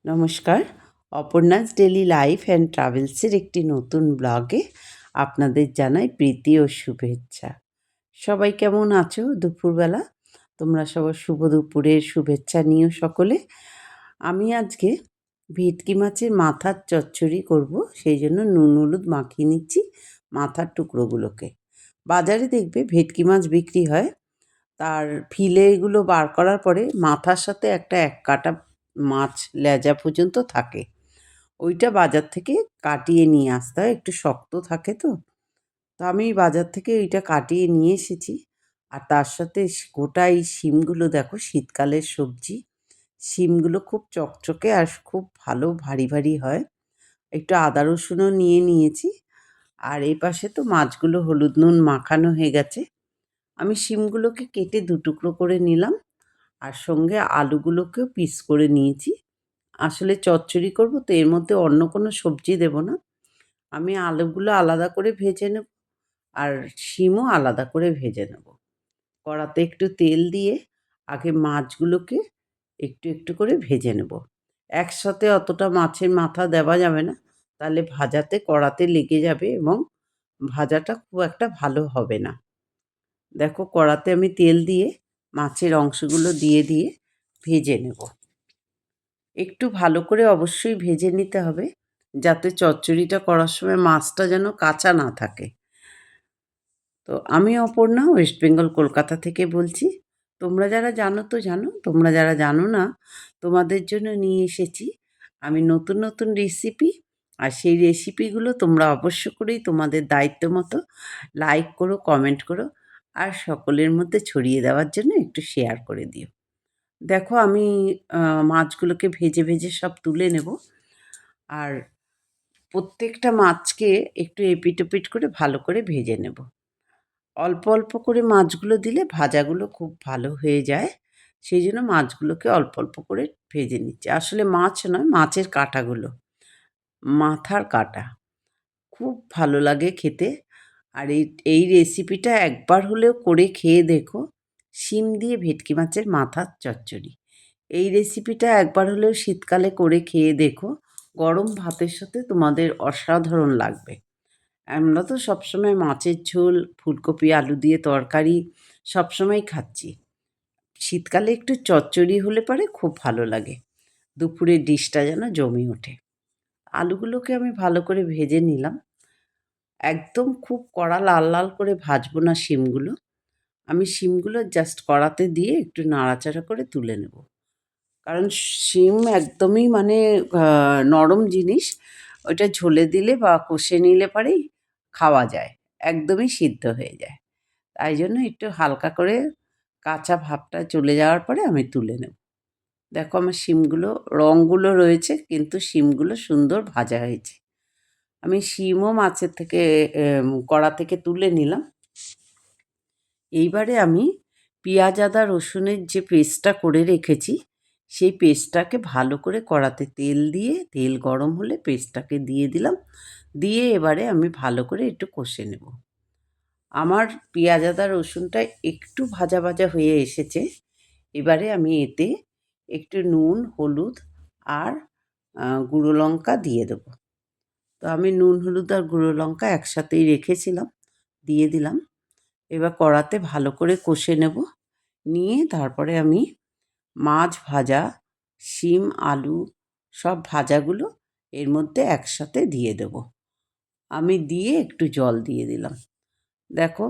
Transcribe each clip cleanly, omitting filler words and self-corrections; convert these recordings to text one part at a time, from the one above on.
নমস্কার, Aparna's daily life and ট্রাভেলসের একটি নতুন ব্লগে আপনাদের জানাই প্রীতি ও শুভেচ্ছা। সবাই কেমন আছো দুপুরবেলা? তোমরা সবার শুভ দুপুরের শুভেচ্ছা নিও সকলে। আমি আজকে ভেটকি মাছের মাথার চচ্চড়ি করব, সেই জন্য নুন হলুদ মাখিয়ে নিচ্ছি মাথার টুকরোগুলোকে। বাজারে দেখবে ভেটকি মাছ বিক্রি হয়, তার ফিলেগুলো বার করার পরে মাথার সাথে একটা এক কাটা মাছ লেজা পর্যন্ত থাকে। ওইটা বাজার থেকে কাটিয়ে নিয়ে আসতে হয়, একটু শক্ত থাকে তো। তো আমি বাজার থেকে ওইটা কাটিয়ে নিয়ে এসেছি। আর তার সাথে গোটা এই শিমগুলো দেখো, শীতকালের সবজি। শিমগুলো খুব চকচকে আর খুব ভালো ভারী ভারী হয়। একটু আদা রসুনও নিয়ে নিয়েছি। আর এই পাশে তো মাছগুলো হলুদ নুন মাখানো হয়ে গেছে। আমি শিমগুলোকে কেটে দু টুকরো করে নিলাম, আর সঙ্গে আলুগুলোকেও পিস করে নিয়েছি। আসলে চচ্চড়ি করব তো এর মধ্যে অন্য কোনো সবজি দেব না। আমি আলুগুলো আলাদা করে ভেজে নেব, আর শিমও আলাদা করে ভেজে নেব। কড়াতে একটু তেল দিয়ে আগে মাছগুলোকে একটু একটু করে ভেজে নেব। একসাথে অতটা মাছের মাথা দেওয়া যাবে না, তাহলে ভাজাতে কড়াতে লেগে যাবে এবং ভাজাটা খুব একটা ভালো হবে না। দেখো, কড়াতে আমি তেল দিয়ে মাছের অংশগুলো দিয়ে ভেজে নেব। একটু ভালো করে অবশ্যই ভেজে নিতে হবে, যাতে চচ্চড়িটা করার সময় মাছটা যেন কাঁচা না থাকে। তো আমি অপর্ণা, ওয়েস্ট বেঙ্গল কলকাতা থেকে বলছি। তোমরা যারা জানো তো জানো, তোমরা যারা জানো না তোমাদের জন্য নিয়ে এসেছি আমি নতুন নতুন রেসিপি। আর সেই রেসিপিগুলো তোমরা অবশ্য করেই তোমাদের দায়িত্ব মতো লাইক করো, কমেন্ট করো, আর সকলের মধ্যে ছড়িয়ে দেওয়ার জন্য একটু শেয়ার করে দিও। দেখো, আমি মাছগুলোকে ভেজে ভেজে সব তুলে নেব। আর প্রত্যেকটা মাছকে একটু এপিট ওপিট করে ভালো করে ভেজে নেব। অল্প অল্প করে মাছগুলো দিলে ভাজাগুলো খুব ভালো হয়ে যায়, সেই জন্য মাছগুলোকে অল্প অল্প করে ভেজে নিচ্ছি। আসলে মাছ নয়, মাছের কাঁটাগুলো, মাথার কাঁটা খুব ভালো লাগে খেতে। আর এই রেসিপিটা একবার হলেও করে খেয়ে দেখো, শিম দিয়ে ভেটকি মাছের মাথার চচ্চড়ি। এই রেসিপিটা একবার হলেও শীতকালে করে খেয়ে দেখো, গরম ভাতের সাথে তোমাদের অসাধারণ লাগবে। আমরা তো সবসময় মাছের ঝোল, ফুলকপি আলু দিয়ে তরকারি সবসময় খাচ্ছি। শীতকালে একটু চচ্চড়ি হলে পরে খুব ভালো লাগে, দুপুরের ডিশটা যেন জমে ওঠে। আলুগুলোকে আমি ভালো করে ভেজে নিলাম। একদম খুব কড়া লাল লাল করে ভাজবো না শিমগুলো। আমি শিমগুলো জাস্ট কড়াতে দিয়ে একটু নাড়াচাড়া করে তুলে নেব। কারণ শিম একদমই মানে নরম জিনিস। ওইটা ঝোলে দিলে বা কষে নিলে পরেই খাওয়া যায়। একদমই সিদ্ধ হয়ে যায়। তাই জন্য একটু হালকা করে কাঁচা ভাবটা চলে যাওয়ার পরে আমি তুলে নেব। দেখো, আমার শিমগুলো রঙগুলো রয়েছে, কিন্তু শিমগুলো সুন্দর ভাজা হয়েছে। আমি শিমও মাছের থেকে কড়া থেকে তুলে নিলাম। এইবারে আমি পেঁয়াজ আদা রসুনের যে পেস্টটা করে রেখেছি, সেই পেস্টটাকে ভালো করে কড়াতে তেল দিয়ে, তেল গরম হলে পেস্টটাকে দিয়ে দিলাম। দিয়ে এবারে আমি ভালো করে একটু কষে নেব। আমার পেঁয়াজ আদা রসুনটা একটু ভাজা ভাজা হয়ে এসেছে। এবারে আমি এতে একটু নুন হলুদ আর গুঁড়ো লঙ্কা দিয়ে দেবো। তো আমি নুন হলুদ আর গুঁড়ো লঙ্কা একসাথেই রেখেছিলাম, দিয়ে দিলাম। এবার কড়াতে ভালো করে কষে নেব। নিয়ে তারপরে আমি মাছ ভাজা, শিম আলু সব ভাজাগুলো এর মধ্যে একসাথে দিয়ে দেব। আমি দিয়ে একটু জল দিয়ে দিলাম। দেখো,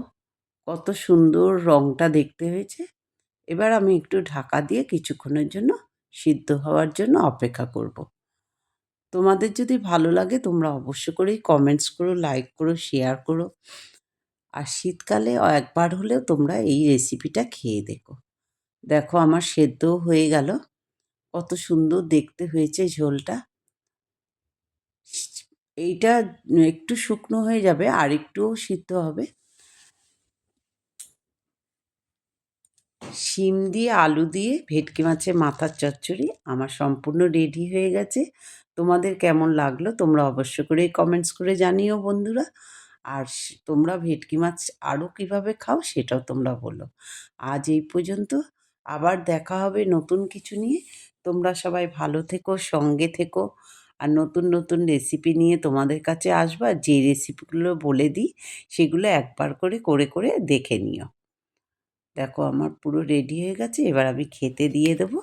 কত সুন্দর রঙটা দেখতে হয়েছে। এবার আমি একটু ঢাকা দিয়ে কিছুক্ষণের জন্য সিদ্ধ হওয়ার জন্য অপেক্ষা করব। তোমাদের যদি ভালো লাগে তোমরা অবশ্য করেই কমেন্টস করো, লাইক করো, শেয়ার করো। আর শীতকালে একবার হলেও তোমরা এই রেসিপিটা খেয়ে দেখো। দেখো, আমার সেদ্ধও হয়ে গেল। কত সুন্দর দেখতে হয়েছে ঝোলটা। এইটা একটু শুকনো হয়ে যাবে, আর একটুও সিদ্ধ হবে। শিম দিয়ে আলু দিয়ে ভেটকি মাছের মাথার চচ্চড়ি আমার সম্পূর্ণ রেডি হয়ে গেছে। তোমাদের কেমন লাগলো তোমরা অবশ্য করেই কমেন্টস করে জানিও বন্ধুরা। আর তোমরা ভেটকি মাছ আরও কীভাবে খাও সেটাও তোমরা বলো। আজ এই পর্যন্ত, আবার দেখা হবে নতুন কিছু নিয়ে। তোমরা সবাই ভালো থেকো, সঙ্গে থেকো। আর নতুন নতুন রেসিপি নিয়ে তোমাদের কাছে আসবো। আর যে রেসিপিগুলো বলে দিই সেগুলো একবার করে করে দেখে নিও। দেখো আমার পুরো রেডি হয়ে গেছে, এবার আমি খেতে দিয়ে দেবো।